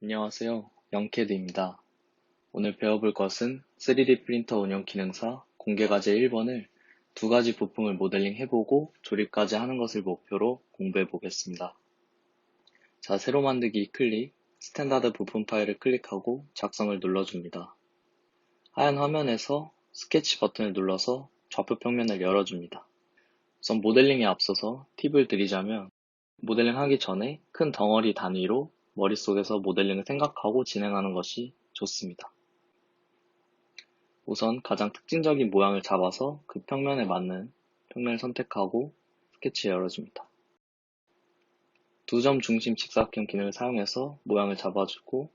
안녕하세요. 영캐드입니다. 오늘 배워볼 것은 3D 프린터 운영 기능사 공개과제 1번을 두 가지 부품을 모델링 해보고 조립까지 하는 것을 목표로 공부해 보겠습니다. 자, 새로 만들기 클릭, 스탠다드 부품 파일을 클릭하고 작성을 눌러줍니다. 하얀 화면에서 스케치 버튼을 눌러서 좌표 평면을 열어줍니다. 우선 모델링에 앞서서 팁을 드리자면 모델링 하기 전에 큰 덩어리 단위로 머릿속에서 모델링을 생각하고 진행하는 것이 좋습니다. 우선 가장 특징적인 모양을 잡아서 그 평면에 맞는 평면을 선택하고 스케치 열어줍니다. 두 점 중심 직사각형 기능을 사용해서 모양을 잡아주고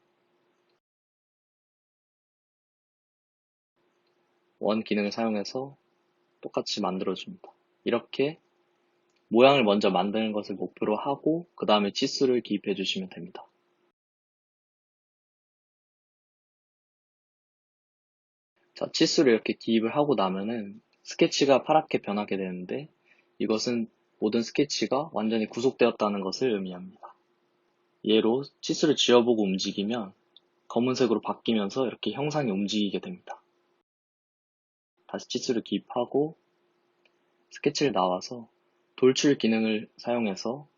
원 기능을 사용해서 똑같이 만들어줍니다. 이렇게 모양을 먼저 만드는 것을 목표로 하고 그 다음에 치수를 기입해 주시면 됩니다. 자, 치수를 이렇게 기입을 하고 나면은 스케치가 파랗게 변하게 되는데 이것은 모든 스케치가 완전히 구속되었다는 것을 의미합니다. 예로 치수를 쥐어보고 움직이면 검은색으로 바뀌면서 이렇게 형상이 움직이게 됩니다. 다시 치수를 기입하고 스케치를 나와서 돌출 기능을 사용해서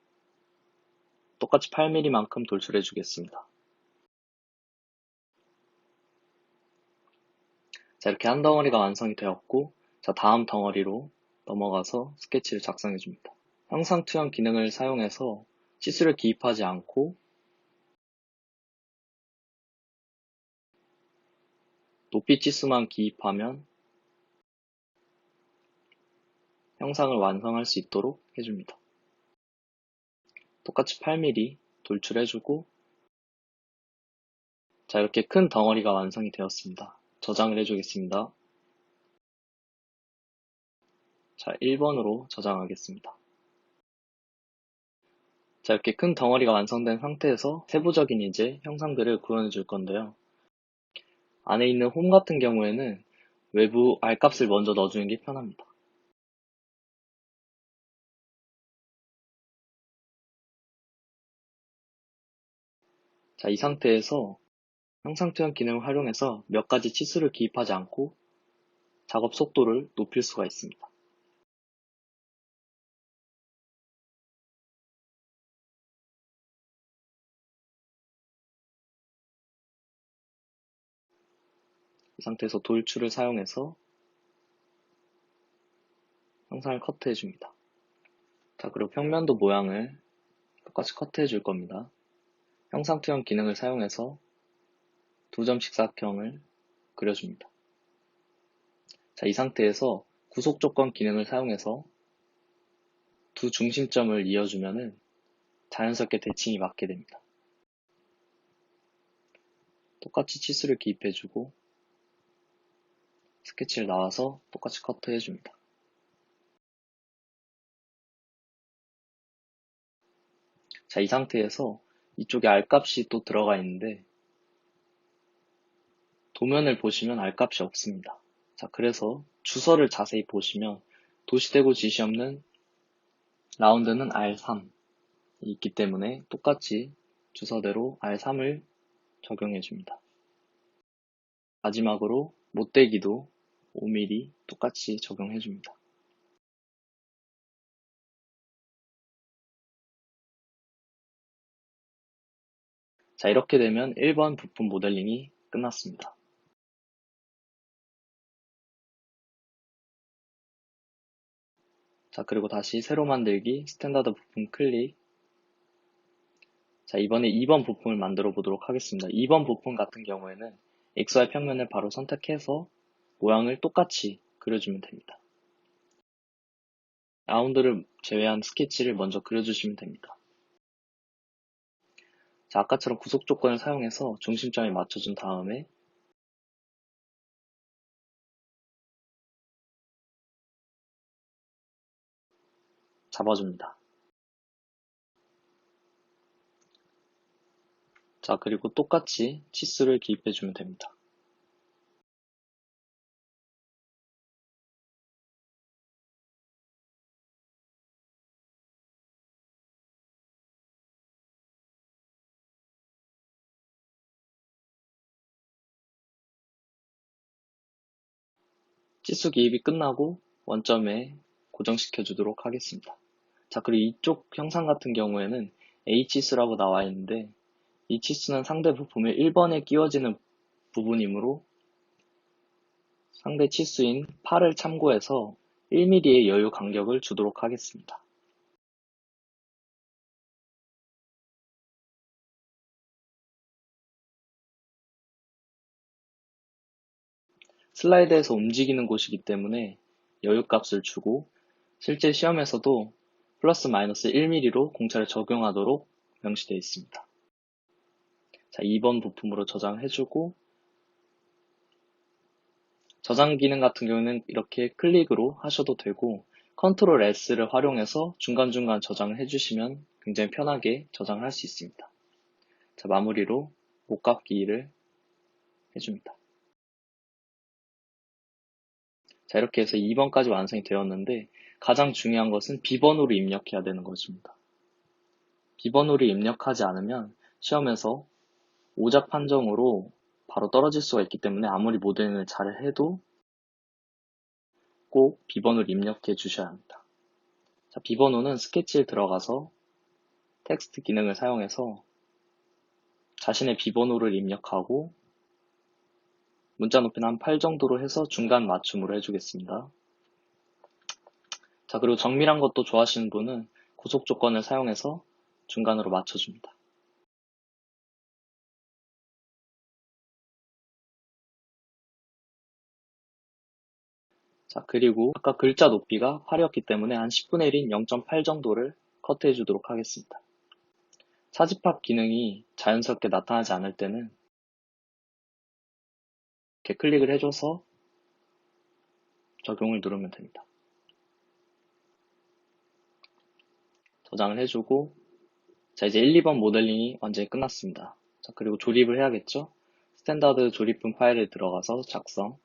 똑같이 8mm만큼 돌출해 주겠습니다. 자, 이렇게 한 덩어리가 완성이 되었고, 자, 다음 덩어리로 넘어가서 스케치를 작성해 줍니다. 형상 투영 기능을 사용해서 치수를 기입하지 않고 높이 치수만 기입하면 형상을 완성할 수 있도록 해줍니다. 똑같이 8mm 돌출해주고, 자, 이렇게 큰 덩어리가 완성이 되었습니다. 저장을 해주겠습니다. 자, 1번으로 저장하겠습니다. 자, 이렇게 큰 덩어리가 완성된 상태에서 세부적인 이제 형상들을 구현해 줄 건데요. 안에 있는 홈 같은 경우에는 외부 R값을 먼저 넣어주는 게 편합니다. 자, 이 상태에서 형상 투영 기능을 활용해서 몇 가지 치수를 기입하지 않고 작업 속도를 높일 수가 있습니다. 이 상태에서 돌출을 사용해서 형상을 커트해 줍니다. 자, 그리고 평면도 모양을 똑같이 커트해 줄 겁니다. 형상 투영 기능을 사용해서 두 점 직사각형을 그려줍니다. 자, 이 상태에서 구속 조건 기능을 사용해서 두 중심점을 이어주면은 자연스럽게 대칭이 맞게 됩니다. 똑같이 치수를 기입해주고 스케치를 나와서 똑같이 커트해줍니다. 자, 이 상태에서 이쪽에 R값이 또 들어가 있는데 도면을 보시면 R값이 없습니다. 자, 그래서 주서를 자세히 보시면 도시대고 지시 없는 라운드는 R3이 있기 때문에 똑같이 주서대로 R3을 적용해 줍니다. 마지막으로 못대기도 5mm 똑같이 적용해 줍니다. 자, 이렇게 되면 1번 부품 모델링이 끝났습니다. 자, 그리고 다시 새로 만들기 스탠다드 부품 클릭. 자, 이번에 2번 부품을 만들어 보도록 하겠습니다. 2번 부품 같은 경우에는 XY 평면을 바로 선택해서 모양을 똑같이 그려주면 됩니다. 라운드를 제외한 스케치를 먼저 그려주시면 됩니다. 자, 아까처럼 구속 조건을 사용해서 중심점에 맞춰준 다음에 잡아줍니다. 자, 그리고 똑같이 치수를 기입해주면 됩니다. 치수 기입이 끝나고 원점에 고정시켜 주도록 하겠습니다. 자, 그리고 이쪽 형상 같은 경우에는 H치수라고 나와 있는데 이 치수는 상대 부품의 1번에 끼워지는 부분이므로 상대 치수인 8을 참고해서 1mm의 여유 간격을 주도록 하겠습니다. 슬라이드에서 움직이는 곳이기 때문에 여유값을 주고 실제 시험에서도 플러스 마이너스 1mm로 공차를 적용하도록 명시되어 있습니다. 자, 2번 부품으로 저장해주고 저장 기능 같은 경우는 이렇게 클릭으로 하셔도 되고 컨트롤 S를 활용해서 중간중간 저장을 해주시면 굉장히 편하게 저장할 수 있습니다. 자, 마무리로 목갑기를 해줍니다. 자, 이렇게 해서 2번까지 완성이 되었는데 가장 중요한 것은 B번호를 입력해야 되는 것입니다. B번호를 입력하지 않으면 시험에서 오작 판정으로 바로 떨어질 수가 있기 때문에 아무리 모델링을 잘 해도 꼭 B번호를 입력해 주셔야 합니다. 자, B번호는 스케치에 들어가서 텍스트 기능을 사용해서 자신의 B번호를 입력하고 문자 높이는 한 8 정도로 해서 중간 맞춤으로 해주겠습니다. 자, 그리고 정밀한 것도 좋아하시는 분은 고속 조건을 사용해서 중간으로 맞춰줍니다. 자, 그리고 아까 글자 높이가 8이었기 때문에 한 10분의 1인 0.8 정도를 커트해 주도록 하겠습니다. 차집합 기능이 자연스럽게 나타나지 않을 때는 이렇게 클릭을 해줘서 적용을 누르면 됩니다. 저장을 해주고 자, 이제 1, 2번 모델링이 완전히 끝났습니다. 자, 그리고 조립을 해야겠죠? 스탠다드 조립품 파일에 들어가서 작성.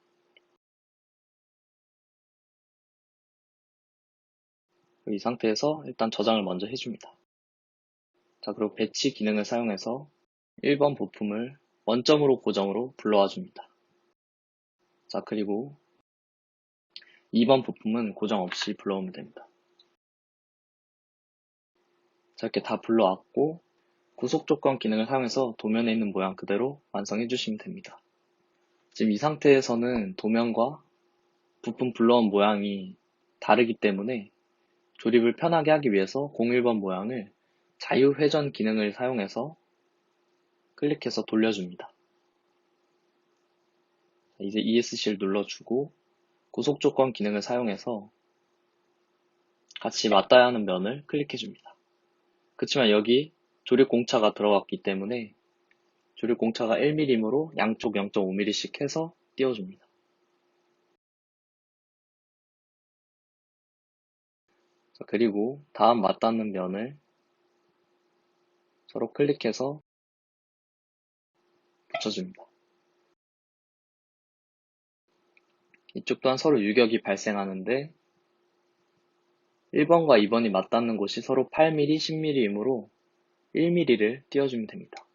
이 상태에서 일단 저장을 먼저 해줍니다. 자, 그리고 배치 기능을 사용해서 1번 부품을 원점으로 고정으로 불러와 줍니다. 자, 그리고 2번 부품은 고정 없이 불러오면 됩니다. 자, 이렇게 다 불러왔고 구속 조건 기능을 사용해서 도면에 있는 모양 그대로 완성해 주시면 됩니다. 지금 이 상태에서는 도면과 부품 불러온 모양이 다르기 때문에 조립을 편하게 하기 위해서 01번 모양을 자유회전 기능을 사용해서 클릭해서 돌려줍니다. 이제 ESC를 눌러주고 구속조건 기능을 사용해서 같이 맞닿아야 하는 면을 클릭해줍니다. 그렇지만 여기 조립 공차가 들어갔기 때문에 조립 공차가 1mm이므로 양쪽 0.5mm씩 해서 띄워줍니다. 자, 그리고 다음 맞닿는 면을 서로 클릭해서 붙여줍니다. 이쪽 또한 서로 유격이 발생하는데 1번과 2번이 맞닿는 곳이 서로 8mm, 10mm이므로 1mm를 띄워주면 됩니다.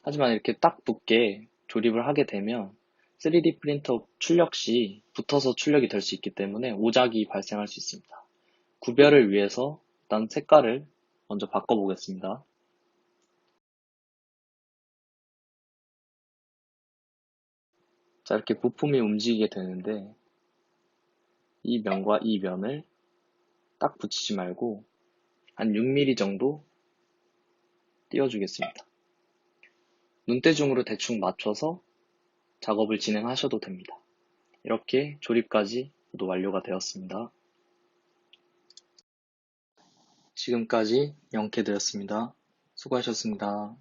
하지만 이렇게 딱 붙게 조립을 하게 되면 3D 프린터 출력 시 붙어서 출력이 될 수 있기 때문에 오작이 발생할 수 있습니다. 구별을 위해서 일단 색깔을 먼저 바꿔보겠습니다. 자, 이렇게 부품이 움직이게 되는데 이 면과 이 면을 딱 붙이지 말고 한 6mm 정도 띄워주겠습니다. 눈대중으로 대충 맞춰서 작업을 진행하셔도 됩니다. 이렇게 조립까지 모두 완료가 되었습니다. 지금까지 영케드였습니다. 수고하셨습니다.